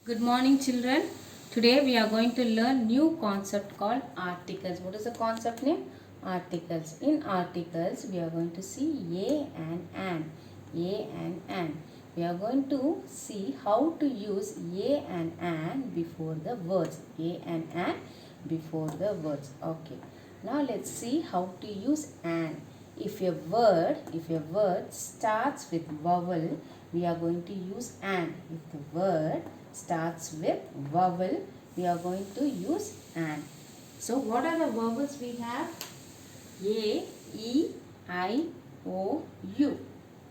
Good morning children. Today we are going to learn new concept called articles. What is the concept name? Articles. In articles we are going to see a and an. A and an. We are going to see how to use a and an before the words. A and an before the words. Okay. Now let's see how to use an. If a word starts with vowel, we are going to use an. If the word starts with vowel, we are going to use an. So what are the vowels we have? A, E, I, O, U.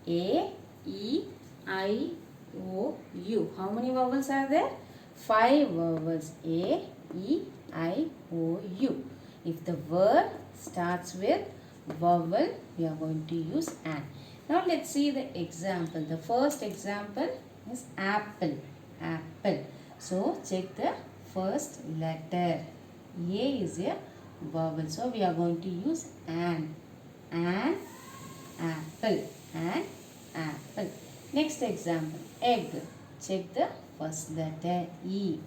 A, E, I, O, U. How many vowels are there? 5 vowels. A, E, I, O, U. If the word starts with vowel, we are going to use an. Now let's see the example. The first example is apple. Apple. So check the first letter. A is a vowel. So we are going to use an. An apple. An apple. Next example. Egg. Check the first letter. E.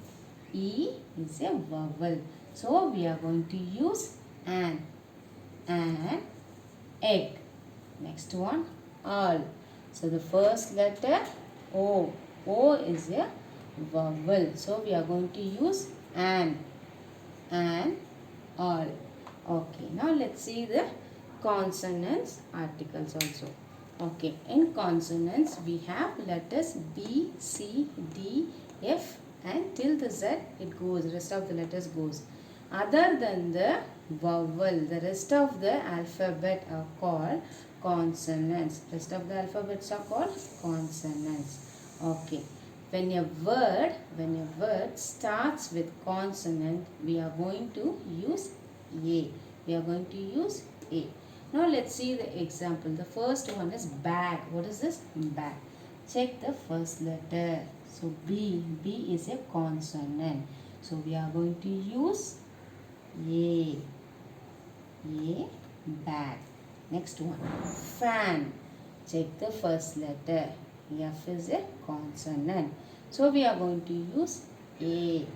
E is a vowel. So we are going to use an. An egg. Next one. All. So the first letter O. O is a vowel. So we are going to use an. An all. Okay. Now let's see the consonants articles also. Okay. In consonants we have letters B, C, D, F and till the Z it goes. Rest of the letters goes. Other than the vowel, the rest of the alphabet are called consonants. Rest of the alphabets are called consonants. Okay. When a word starts with consonant, we are going to use A. We are going to use A. Now let's see the example. The first one is bag. What is this? Bag. Check the first letter. So B. B is a consonant. So we are going to use A. A. Bag. Next one. Fan. Check the first letter. F is a consonant. So we are going to use A.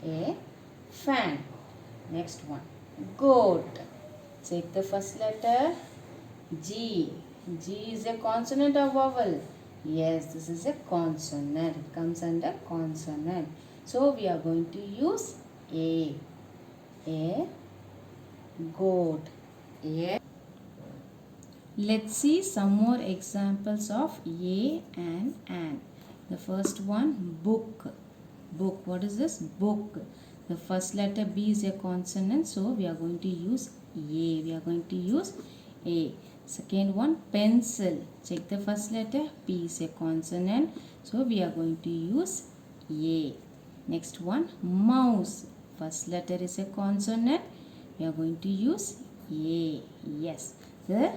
A. Fan. Next one. Goat. Check the first letter. G. G is a consonant or vowel? Yes, this is a consonant. It comes under consonant. So we are going to use A. A. Goat. A. Let's see some more examples of A and an. The first one, book. Book. What is this? Book. The first letter B is a consonant, so we are going to use A. We are going to use A. Second one, pencil. Check the first letter. P is a consonant, so we are going to use A. Next one, mouse. First letter is a consonant. We are going to use A. Yes. The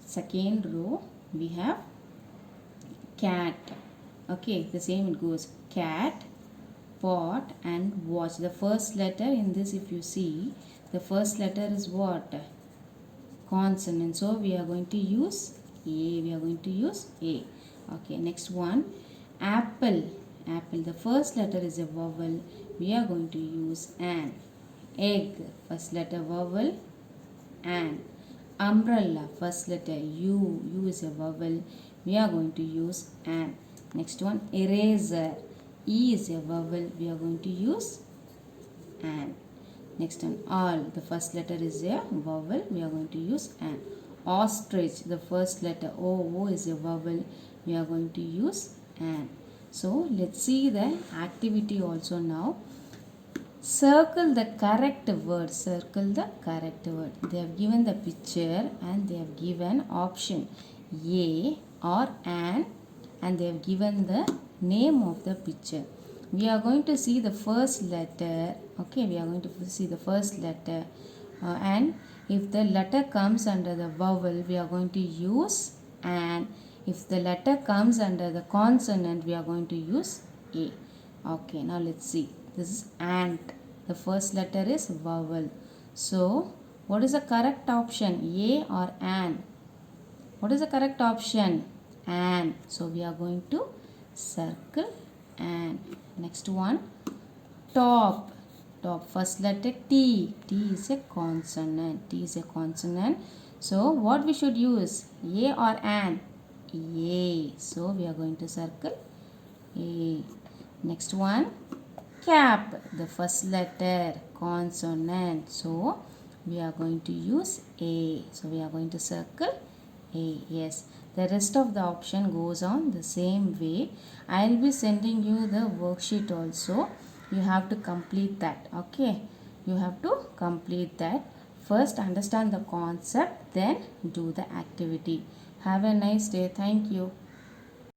second row we have cat. Okay, the same it goes. Cat, pot and watch. The first letter in this, if you see, the first letter is what? Consonant. So we are going to use A. We are going to use A. Okay, next one. Apple. Apple. The first letter is a vowel. We are going to use an. Egg. First letter vowel. An. Umbrella. First letter U. U is a vowel. We are going to use an. Next one. Eraser. E is a vowel. We are going to use an. Next one. All. The first letter is a vowel. We are going to use an. Ostrich. The first letter O. O is a vowel. We are going to use an. So let's see the activity also now. Circle the correct word. Circle the correct word. They have given the picture and they have given option A or an and they have given the name of the picture. We are going to see the first letter. Okay, we are going to see the first letter and if the letter comes under the vowel, we are going to use an. If the letter comes under the consonant, we are going to use A. Okay, now let's see. This is ant. The first letter is vowel. So, what is the correct option? A or an? What is the correct option? An. So, we are going to circle an. Next one, top. Top, first letter T. T is a consonant. T is a consonant. So what we should use? A or an? A. So we are going to circle A. Next one, cap. The first letter, consonant. So we are going to use A. So we are going to circle A. Yes. The rest of the option goes on the same way. I will be sending you the worksheet also. You have to complete that. Okay. You have to complete that. First understand the concept, then do the activity. Have a nice day. Thank you.